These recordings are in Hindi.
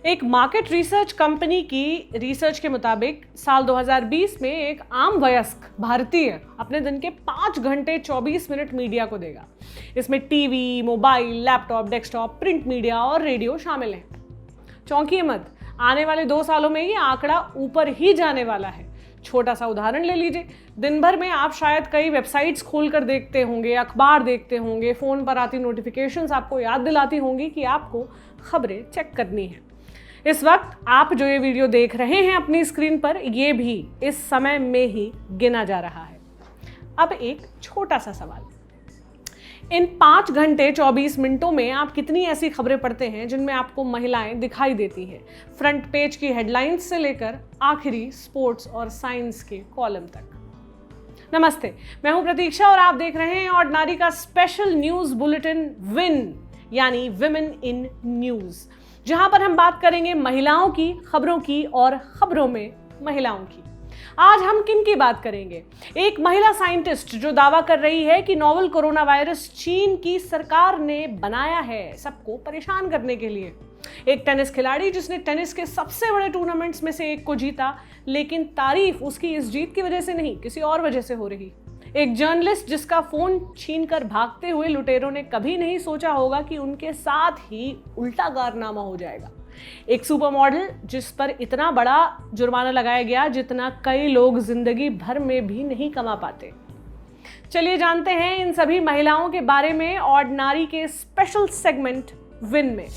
एक मार्केट रिसर्च कंपनी की रिसर्च के मुताबिक साल 2020 में एक आम वयस्क भारतीय अपने दिन के 5 घंटे 24 मिनट मीडिया को देगा। इसमें TV, mobile, laptop, desktop, print media और रेडियो शामिल हैं। चौंकिए मत, आने वाले 2 सालों में ये आंकड़ा ऊपर ही जाने वाला है। छोटा सा उदाहरण ले लीजिए, दिन भर में आप शायद कई वेबसाइट्स खोलकर देखते होंगे, अखबार देखते होंगे, फोन पर आती नोटिफिकेशंस आपको याद दिलाती होंगी कि आपको खबरें चेक करनी है। इस वक्त आप जो ये वीडियो देख रहे हैं अपनी स्क्रीन पर, ये भी इस समय में ही गिना जा रहा है। अब एक छोटा सा सवाल, इन 5 घंटे 24 मिनटों में आप कितनी ऐसी खबरें पढ़ते हैं जिनमें आपको महिलाएं दिखाई देती हैं, फ्रंट पेज की हेडलाइंस से लेकर आखिरी स्पोर्ट्स और साइंस के कॉलम तक। नमस्ते, मैं हूं प्रतीक्षा और आप देख रहे हैं ऑर्डिनरी का स्पेशल न्यूज बुलेटिन विन, यानी विमेन इन न्यूज, जहां पर हम बात करेंगे महिलाओं की खबरों की और खबरों में महिलाओं की। आज हम किन की बात करेंगे? एक महिला साइंटिस्ट जो दावा कर रही है कि नोवेल कोरोना वायरस चीन की सरकार ने बनाया है सबको परेशान करने के लिए। एक टेनिस खिलाड़ी जिसने टेनिस के सबसे बड़े टूर्नामेंट्स में से एक को जीता, लेकिन तारीफ उसकी इस जीत की वजह से नहीं, किसी और वजह से हो रही। एक जर्नलिस्ट जिसका फोन छीनकर भागते हुए लुटेरों ने कभी नहीं सोचा होगा कि उनके साथ ही उल्टा कारनामा हो जाएगा। एक सुपर मॉडल जिस पर इतना बड़ा जुर्माना लगाया गया जितना कई लोग जिंदगी भर में भी नहीं कमा पाते। चलिए जानते हैं इन सभी महिलाओं के बारे में ऑर्डिनरी के स्पेशल सेगमेंट विन में।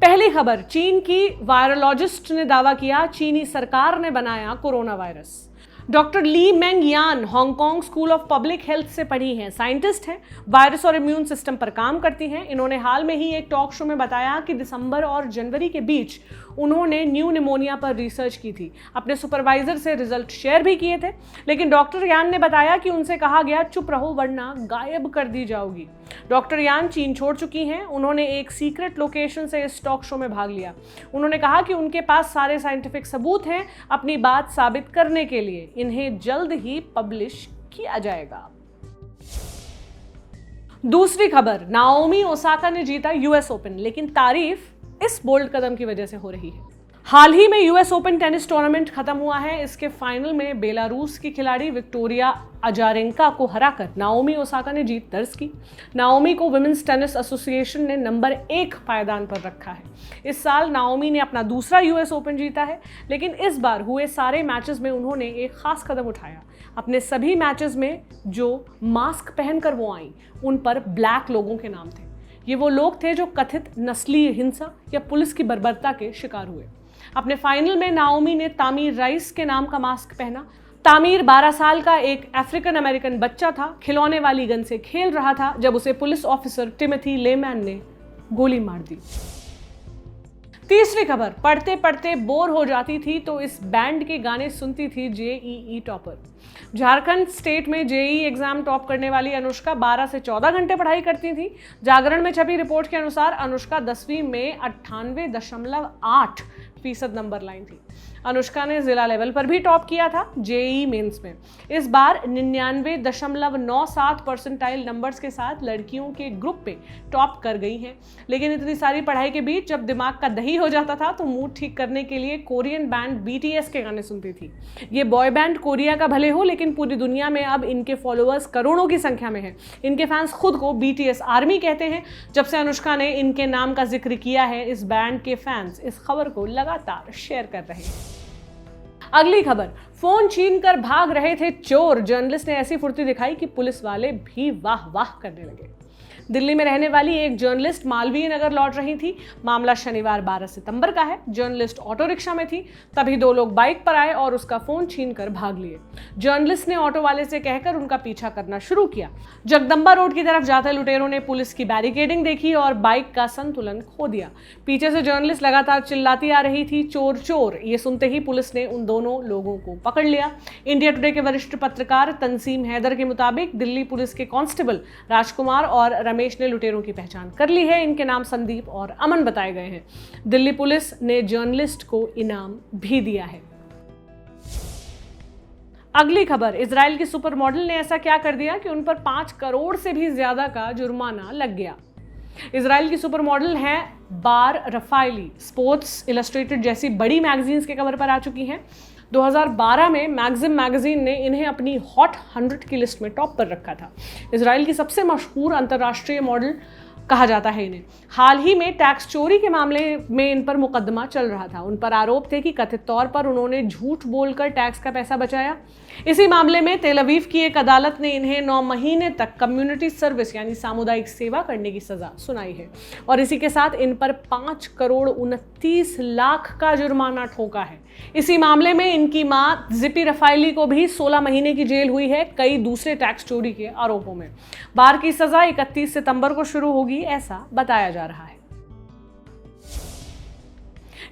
पहली खबर, चीन की वायरोलॉजिस्ट ने दावा किया चीनी सरकार ने बनाया कोरोना वायरस। डॉक्टर ली मेंग यान Hong Kong school of public health से पढ़ी हैं, साइंटिस्ट हैं, वायरस और इम्यून सिस्टम पर काम करती हैं। इन्होंने हाल में ही एक टॉक शो में बताया कि दिसंबर और जनवरी के बीच उन्होंने न्यू निमोनिया पर रिसर्च की थी। अपने सुपरवाइजर से रिजल्ट शेयर भी किए थे, लेकिन डॉक्टर यान ने बताया कि उनसे कहा गया चुप रहो वरना गायब कर दी जाओगी। डॉक्टर यान चीन छोड़ चुकी हैं। उन्होंने एक सीक्रेट लोकेशन से इस टॉक शो में भाग लिया। उन्होंने कहा कि उनके पास सारे साइंटिफिक सबूत हैं अपनी बात साबित करने के लिए। इन्हें जल्द ही पब्लिश किया जाएगा। दूसरी खबर, नाओमी ओसाका ने जीता यूएस ओपन, लेकिन तारीफ इस बोल्ड कदम की वजह से हो रही है। हाल ही में यूएस ओपन टेनिस टूर्नामेंट खत्म हुआ है। इसके फाइनल में बेलारूस की खिलाड़ी विक्टोरिया अजारेंका को हराकर नाओमी ओसाका ने जीत दर्ज की। नाओमी को विमेंस टेनिस एसोसिएशन ने नंबर 1 पायदान पर रखा है। इस साल नाओमी ने अपना दूसरा यूएस ओपन जीता है, लेकिन इस बार हुए सारे मैचेस में उन्होंने एक खास कदम उठाया। अपने सभी मैचेस में जो मास्क पहनकर वो आई, उन पर ब्लैक लोगों के नाम थे। ये वो लोग थे जो कथित नस्लीय हिंसा या पुलिस की बर्बरता के शिकार हुए। अपने फाइनल में नाओमी ने तामीर राइस के नाम का मास्क पहना। तामीर 12 साल का एक अफ्रीकन अमेरिकन बच्चा था, खिलौने वाली गन से खेल रहा था जब उसे पुलिस ऑफिसर टिमोथी लेमैन ने गोली मार दी। तीसरी खबर, पढ़ते पढ़ते बोर हो जाती थी तो इस बैंड के गाने सुनती थी जेईई टॉपर। झारखंड स्टेट में जेईई एग्जाम टॉप करने वाली अनुष्का 12 से 14 घंटे पढ़ाई करती थी। जागरण में छपी रिपोर्ट के अनुसार अनुष्का 10वीं में 98.8% नंबर लाइन थी। अनुष्का ने जिला लेवल पर भी टॉप किया था जेईई मेंस में। इस बार 99.97 परसेंटाइल नंबर्स के साथ लड़कियों के ग्रुप में टॉप कर गई हैं। लेकिन इतनी सारी पढ़ाई के बीच जब दिमाग का दही हो जाता था तो मूड ठीक करने के लिए कोरियन बैंड बीटीएस के गाने सुनती थी। ये बॉय बैंड कोरिया का भले हो, लेकिन पूरी दुनिया में अब इनके फॉलोअर्स करोड़ों की संख्या में हैं। इनके फैंस खुद को बीटीएस आर्मी कहते हैं। जब से अनुष्का ने इनके नाम का जिक्र किया है, इस बैंड के फैंस इस खबर को लगातार शेयर कर रहे हैं। अगली खबर, फोन छीन कर भाग रहे थे चोर, जर्नलिस्ट ने ऐसी फुर्ती दिखाई कि पुलिस वाले भी वाह वाह करने लगे। दिल्ली में रहने वाली एक जर्नलिस्ट मालवीय नगर लौट रही थी। मामला शनिवार 12 सितंबर का है। जर्नलिस्ट ऑटो रिक्शा में थी, तभी 2 लोग बाइक पर आए और उसका फोन छीनकर भाग लिए। जर्नलिस्ट ने ऑटो वाले से कहकर उनका पीछा करना शुरू किया। जगदम्बा रोड की तरफ जाते लुटेरों ने पुलिस की बैरिकेडिंग देखी और बाइक का संतुलन खो दिया। पीछे से जर्नलिस्ट लगातार चिल्लाती आ रही थी, चोर चोर। ये सुनते ही पुलिस ने उन दोनों लोगों को पकड़ लिया। इंडिया टुडे के वरिष्ठ पत्रकार तंसीम हैदर के मुताबिक दिल्ली पुलिस के कांस्टेबल राजकुमार और रमेश ने लुटेरों की पहचान कर ली है। इनके नाम संदीप और अमन बताए गए हैं। दिल्ली पुलिस ने जर्नलिस्ट को इनाम भी दिया है। अगली खबर, इजराइल की सुपर मॉडल ने ऐसा क्या कर दिया कि उन पर 5 करोड़ से भी ज्यादा का जुर्माना लग गया। इजराइल की सुपर मॉडल हैं बार रफाइली, स्पोर्ट्स इलस्ट्रेटेड जैसी बड़ी मैगजीन्स के कवर पर आ चुकी हैं। 2012 में मैगजिम मैगजीन ने इन्हें अपनी हॉट 100 की लिस्ट में टॉप पर रखा था। इजराइल की सबसे मशहूर अंतर्राष्ट्रीय मॉडल कहा जाता है इन्हें। हाल ही में टैक्स चोरी के मामले में इन पर मुकदमा चल रहा था। उन पर आरोप थे कि कथित तौर पर उन्होंने झूठ बोलकर टैक्स का पैसा बचाया। इसी मामले में तेल अवीव की एक अदालत ने इन्हें 9 महीने तक कम्युनिटी सर्विस यानी सामुदायिक सेवा करने की सजा सुनाई है और इसी के साथ इन पर 5 करोड़ 29 लाख का जुर्माना ठोका है। इसी मामले में इनकी मां जिपी रफाइली को भी 16 महीने की जेल हुई है कई दूसरे टैक्स चोरी के आरोपों में। बार की सजा 31 सितंबर को शुरू होगी, ऐसा बताया जा रहा है।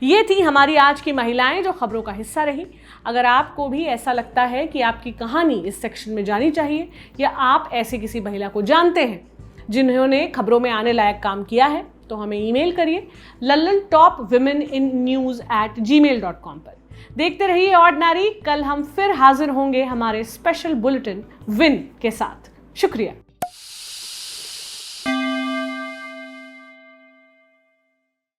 ये थी हमारी आज की महिलाएं जो खबरों का हिस्सा रही। अगर आपको भी ऐसा लगता है कि आपकी कहानी इस सेक्शन में जानी चाहिए या आप ऐसी किसी महिला को जानते हैं जिन्होंने खबरों में आने लायक काम किया है, तो हमें ईमेल करिए lallan.topwomeninnews@gmail.com पर। देखते रहिए ऑर्डिनरी। कल हम फिर हाजिर होंगे हमारे स्पेशल बुलेटिन विन के साथ। शुक्रिया।